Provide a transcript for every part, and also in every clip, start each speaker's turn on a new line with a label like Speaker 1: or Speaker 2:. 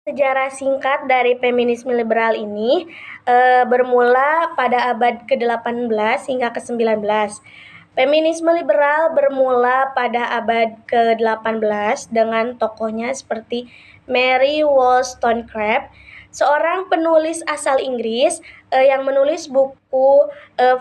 Speaker 1: Sejarah singkat dari feminisme liberal ini bermula pada abad ke-18 hingga ke-19. Feminisme liberal bermula pada abad ke-18 dengan tokohnya seperti Mary Wollstonecraft, seorang penulis asal Inggris yang menulis buku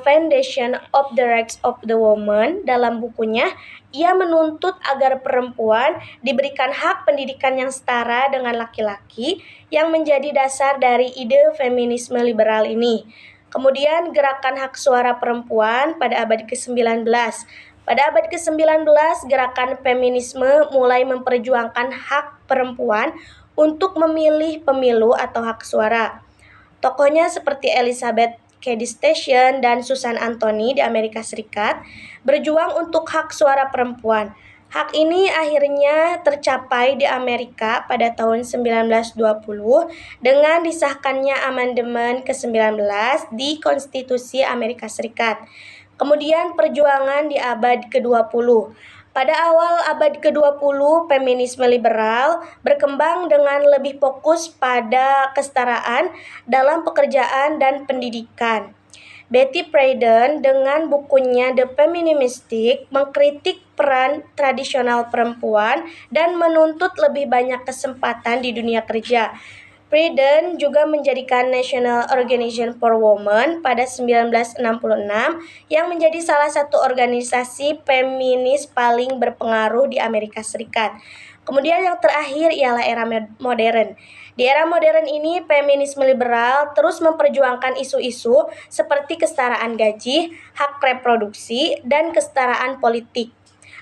Speaker 1: Foundation of the Rights of the Woman. Dalam bukunya, ia menuntut agar perempuan diberikan hak pendidikan yang setara dengan laki-laki yang menjadi dasar dari ide feminisme liberal ini. Kemudian gerakan hak suara perempuan pada abad ke-19. Pada abad ke-19, gerakan feminisme mulai memperjuangkan hak perempuan untuk memilih pemilu atau hak suara. Tokohnya seperti Elizabeth Cady Stanton dan Susan Anthony di Amerika Serikat berjuang untuk hak suara perempuan. Hak ini akhirnya tercapai di Amerika pada tahun 1920 dengan disahkannya amandemen ke-19 di Konstitusi Amerika Serikat. Kemudian perjuangan di abad ke-20. Pada awal abad ke-20, feminisme liberal berkembang dengan lebih fokus pada kesetaraan dalam pekerjaan dan pendidikan. Betty Friedan dengan bukunya The Feministic mengkritik peran tradisional perempuan dan menuntut lebih banyak kesempatan di dunia kerja. Friedan juga menjadikan National Organization for Women pada 1966 yang menjadi salah satu organisasi feminis paling berpengaruh di Amerika Serikat. Kemudian yang terakhir ialah era modern. Di era modern ini, feminisme liberal terus memperjuangkan isu-isu seperti kesetaraan gaji, hak reproduksi, dan kesetaraan politik.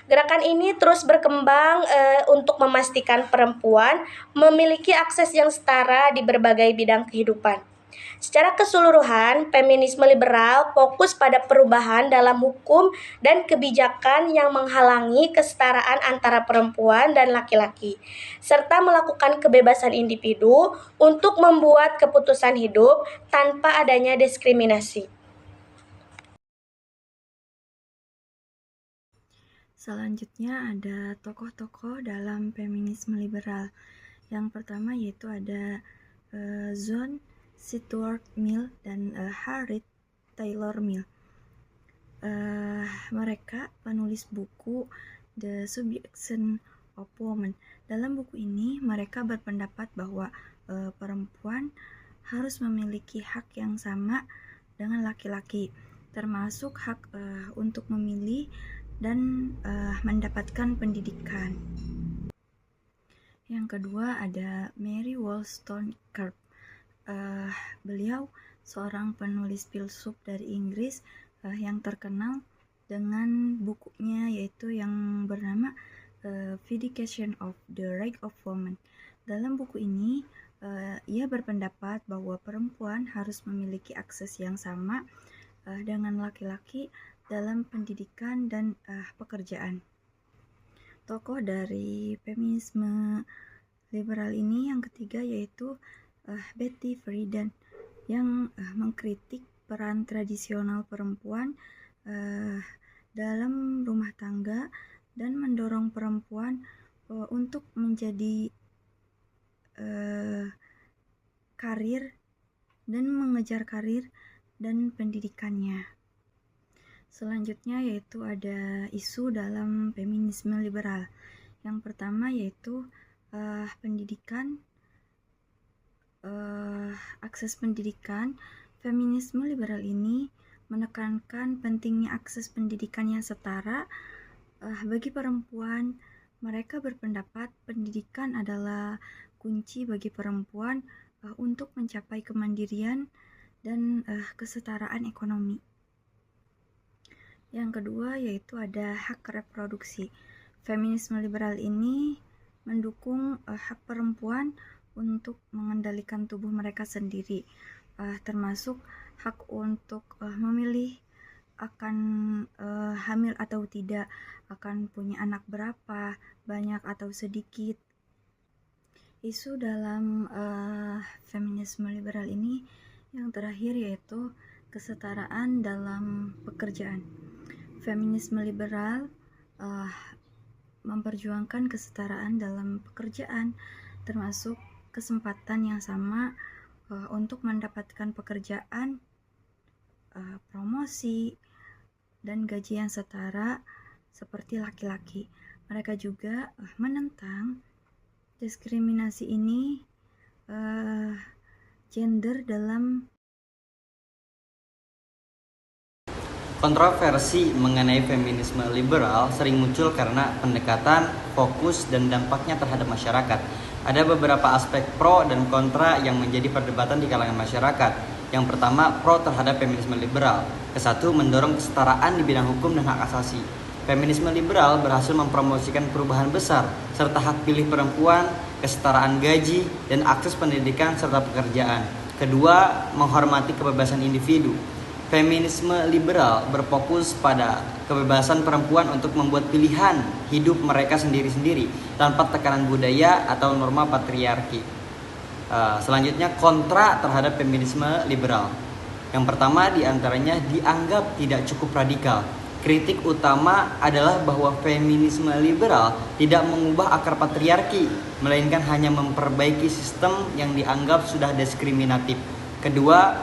Speaker 1: Gerakan ini terus berkembang untuk memastikan perempuan memiliki akses yang setara di berbagai bidang kehidupan. Secara keseluruhan, feminisme liberal fokus pada perubahan dalam hukum dan kebijakan yang menghalangi kesetaraan antara perempuan dan laki-laki, serta melakukan kebebasan individu untuk membuat keputusan hidup tanpa adanya diskriminasi.
Speaker 2: Selanjutnya ada tokoh-tokoh dalam feminisme liberal. Yang pertama yaitu ada John Stuart Mill dan Harriet Taylor Mill. Mereka penulis buku The Subjection of Women. Dalam buku ini mereka berpendapat bahwa perempuan harus memiliki hak yang sama dengan laki-laki, termasuk hak untuk memilih dan mendapatkan pendidikan. Yang kedua ada Mary Wollstonecraft. Beliau seorang penulis filsuf dari Inggris yang terkenal dengan bukunya yaitu yang bernama Vindication of the Rights of Women. Dalam buku ini ia berpendapat bahwa perempuan harus memiliki akses yang sama dengan laki-laki dalam pendidikan dan pekerjaan. Tokoh dari feminisme liberal ini yang ketiga yaitu Betty Friedan yang mengkritik peran tradisional perempuan dalam rumah tangga dan mendorong perempuan untuk menjadi karir dan mengejar karir dan pendidikannya. Selanjutnya yaitu ada isu dalam feminisme liberal. Yang pertama yaitu pendidikan, akses pendidikan. Feminisme liberal ini menekankan pentingnya akses pendidikan yang setara bagi perempuan. Mereka berpendapat pendidikan adalah kunci bagi perempuan untuk mencapai kemandirian dan kesetaraan ekonomi. Yang kedua yaitu ada hak reproduksi. Feminisme liberal ini mendukung hak perempuan untuk mengendalikan tubuh mereka sendiri, termasuk hak untuk memilih akan hamil atau tidak, akan punya anak berapa, banyak atau sedikit. Isu dalam feminisme liberal ini yang terakhir yaitu kesetaraan dalam pekerjaan. Feminisme liberal memperjuangkan kesetaraan dalam pekerjaan, termasuk kesempatan yang sama untuk mendapatkan pekerjaan, promosi, dan gaji yang setara seperti laki-laki. Mereka juga menentang diskriminasi ini gender dalam.
Speaker 3: Kontroversi mengenai feminisme liberal sering muncul karena pendekatan, fokus, dan dampaknya terhadap masyarakat. Ada beberapa aspek pro dan kontra yang menjadi perdebatan di kalangan masyarakat. Yang pertama, pro terhadap feminisme liberal. Kesatu, mendorong kesetaraan di bidang hukum dan hak asasi. Feminisme liberal berhasil mempromosikan perubahan besar, serta hak pilih perempuan, kesetaraan gaji, dan akses pendidikan serta pekerjaan. Kedua, menghormati kebebasan individu. Feminisme liberal berfokus pada kebebasan perempuan untuk membuat pilihan hidup mereka sendiri-sendiri tanpa tekanan budaya atau norma patriarki. Selanjutnya, kontra terhadap feminisme liberal. Yang pertama diantaranya dianggap tidak cukup radikal. Kritik utama adalah bahwa feminisme liberal tidak mengubah akar patriarki, melainkan hanya memperbaiki sistem yang dianggap sudah diskriminatif. Kedua,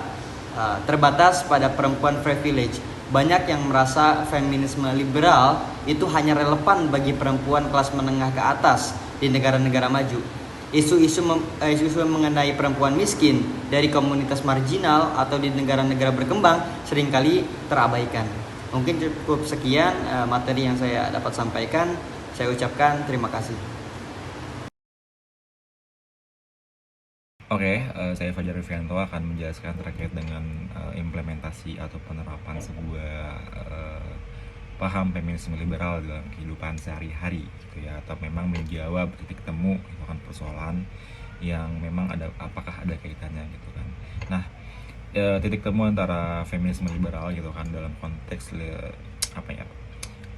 Speaker 3: terbatas pada perempuan privilege. Banyak yang merasa feminisme liberal itu hanya relevan bagi perempuan kelas menengah ke atas di negara-negara maju. Isu-isu mengenai perempuan miskin dari komunitas marginal atau di negara-negara berkembang seringkali terabaikan. Mungkin cukup sekian materi yang saya dapat sampaikan. Saya ucapkan terima kasih.
Speaker 4: Oke, saya Fajar Rivianto akan menjelaskan terkait dengan implementasi atau penerapan sebuah paham feminisme liberal dalam kehidupan sehari-hari gitu ya, atau memang menjawab titik temu itu kan persoalan yang memang apakah ada kaitannya gitu kan. Nah, titik temu antara feminisme liberal gitu kan dalam konteks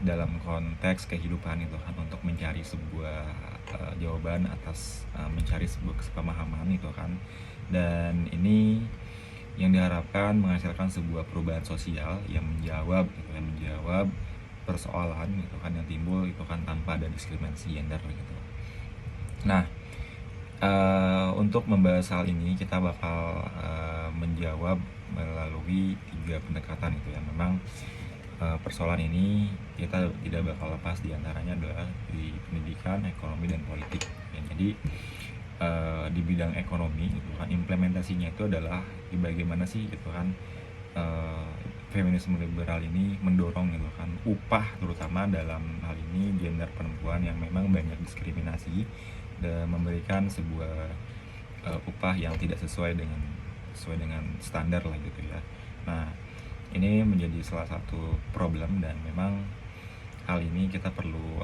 Speaker 4: dalam konteks kehidupan itu kan untuk mencari sebuah jawaban atas mencari sebuah kesepamahaman itu kan, dan ini yang diharapkan menghasilkan sebuah perubahan sosial yang menjawab persoalan gitu kan yang timbul itu kan tanpa ada diskriminasi gender gitu. Nah, untuk membahas hal ini kita bakal menjawab melalui 3 pendekatan itu ya. Memang persoalan ini kita tidak bakal lepas diantaranya adalah di pendidikan, ekonomi, dan politik ya. Jadi di bidang ekonomi gitu kan, implementasinya itu adalah di bagaimana sih gitu kan feminisme liberal ini mendorong gitu kan upah, terutama dalam hal ini gender perempuan yang memang banyak diskriminasi, dan memberikan sebuah upah yang tidak sesuai dengan standar lah gitu ya. Nah, ini menjadi salah satu problem, dan memang hal ini kita perlu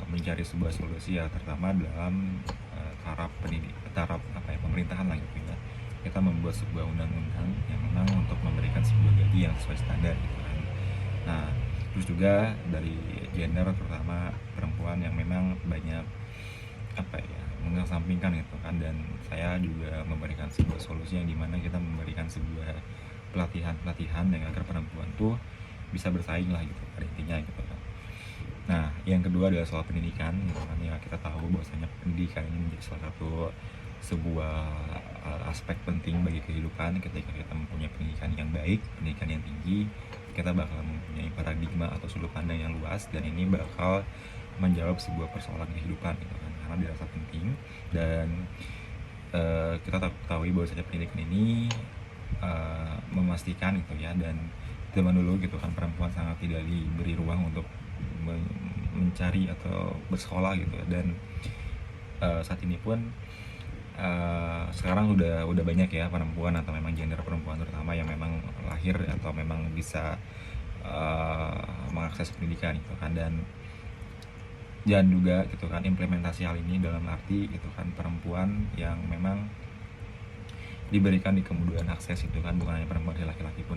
Speaker 4: mencari sebuah solusi ya, terutama dalam taraf pemerintahan lah gitu ya. Kita membuat sebuah undang-undang yang memang untuk memberikan sebuah gaji yang sesuai standar gitu kan. Nah, terus juga dari gender, terutama perempuan yang memang banyak mengesampingkan gitu kan, dan saya juga memberikan sebuah solusi yang dimana kita memberikan sebuah pelatihan yang agar perempuan tuh bisa bersaing lah gitu pada intinya gitu kan. Nah, yang kedua adalah soal pendidikan gitu kan. Ya, kita tahu bahwasanya pendidikan ini menjadi salah satu sebuah aspek penting bagi kehidupan. Ketika kita mempunyai pendidikan yang baik, pendidikan yang tinggi, kita bakal mempunyai paradigma atau sudut pandang yang luas, dan ini bakal menjawab sebuah persoalan kehidupan gitu kan, karena dirasa penting. Dan kita ketahui bahwasanya pendidikan ini memastikan gitu ya, dan zaman dulu gitu kan perempuan sangat tidak diberi ruang untuk mencari atau bersekolah gitu ya. Dan saat ini pun sekarang udah banyak ya perempuan atau memang gender perempuan terutama yang memang lahir atau memang bisa mengakses pendidikan gitu kan. Dan juga gitu kan implementasi hal ini dalam arti gitu kan perempuan yang memang diberikan di kemudahan akses itu kan, bukan hanya perempuan, laki-laki pun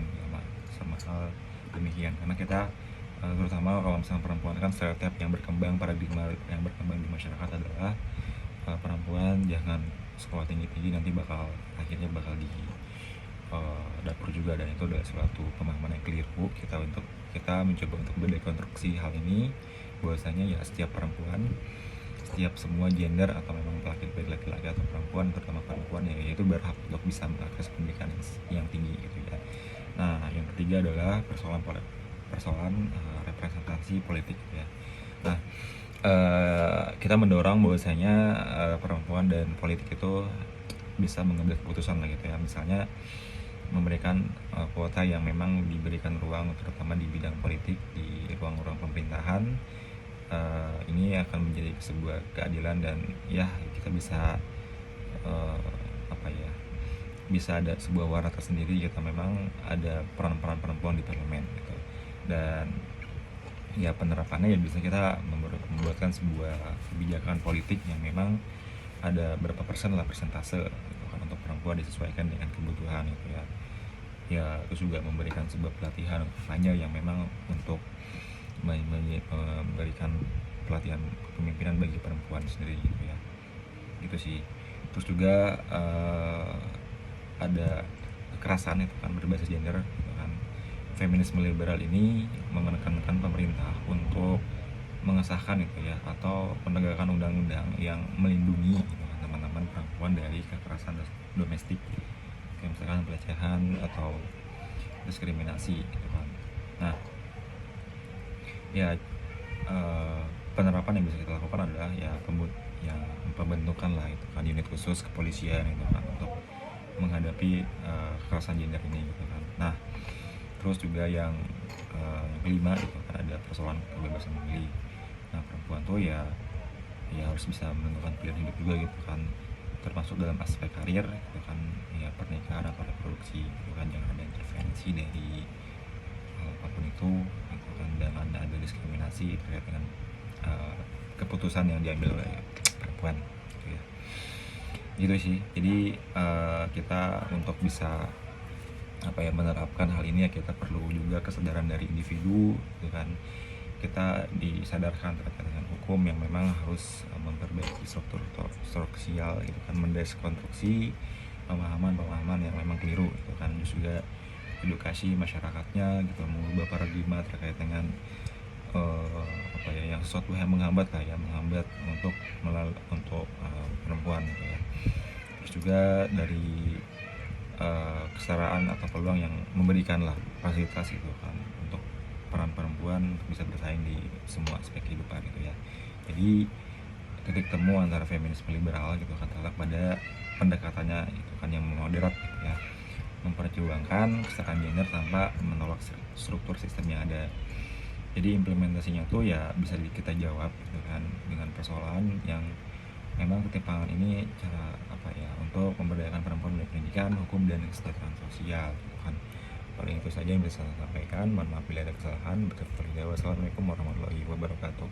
Speaker 4: sama hal demikian. Karena kita terutama kalau misalnya perempuan kan stereotip yang berkembang, paradigma yang berkembang di masyarakat adalah perempuan jangan sekolah tinggi-tinggi, nanti akhirnya bakal di dapur juga, dan itu adalah suatu pemahaman yang keliru. Kita mencoba untuk mendekonstruksi hal ini, bahwasanya ya setiap perempuan, setiap semua gender atau memang laki-laki atau perempuan, terutama perempuan ya, itu berhak untuk bisa mengakses pendidikan yang tinggi gitu ya. Nah, yang ketiga adalah persoalan representasi politik ya. Nah, kita mendorong bahwasanya perempuan dan politik itu bisa mengambil keputusan lah gitu ya. Misalnya memberikan kuota yang memang diberikan ruang terutama di bidang politik di ruang-ruang pemerintahan. Ini akan menjadi sebuah keadilan dan ya kita bisa bisa ada sebuah warna tersendiri jika memang ada peran-peran perempuan di parlemen gitu. Dan ya penerapannya ya bisa kita membuatkan sebuah kebijakan politik yang memang ada berapa persen lah persentase gitu kan untuk perempuan disesuaikan dengan kebutuhan gitu ya. Ya terus juga memberikan sebuah pelatihan kampanye yang memang untuk memberikan pelatihan kepemimpinan bagi perempuan sendiri gitu ya. Gitu sih. Terus juga ada kekerasan itu kan berbasis gender gitu kan. Feminisme liberal ini menekankan pemerintah untuk mengesahkan itu ya atau penegakan undang-undang yang melindungi gitu kan, teman-teman perempuan dari kekerasan domestik kayak misalkan pelecehan atau diskriminasi gitu kan. Nah, ya penerapan yang bisa kita lakukan adalah ya pembentukan lah itu kan unit khusus kepolisian itu kan untuk menghadapi kekerasan gender ini gitu kan. Nah, terus juga yang kelima itu kan ada persoalan kebebasan memilih. Nah, perempuan tuh ya harus bisa menentukan pilihan hidup juga gitu kan, termasuk dalam aspek karir gitu kan, ya pernikahan atau reproduksi gitu kan, jangan ada intervensi dari apapun itu gitu kan, dan ada diskriminasi terkait dengan keputusan yang diambil oleh perempuan gitu ya. Gitu sih. Jadi kita untuk bisa menerapkan hal ini ya kita perlu juga kesadaran dari individu gitu kan. Kita disadarkan terkait dengan hukum yang memang harus memperbaiki struktur sosial gitu kan, mendeskonstruksi pemahaman yang memang keliru gitu kan. Terus juga edukasi masyarakatnya gitu, mengubah paradigma terkait dengan yang sesuatu yang menghambat untuk perempuan gitu ya. Terus juga dari kesetaraan atau peluang yang memberikan lah fasilitas gitu kan untuk peran perempuan bisa bersaing di semua aspek kehidupan gitu ya. Jadi titik temu antara feminisme liberal gitu kan terletak pada pendekatannya itu kan yang moderat gitu ya, memperjuangkan kesetaraan gender tanpa menolak struktur sistem yang ada. Jadi implementasinya tuh ya bisa kita jawab gitu kan dengan persoalan yang memang ketimpangan ini cara untuk memberdayakan perempuan melalui pendidikan, hukum dan kesejahteraan sosial gitu kan. Paling itu saja yang bisa saya sampaikan. Mohon maaf bila ada kesalahan. Wassalamualaikum warahmatullahi wabarakatuh.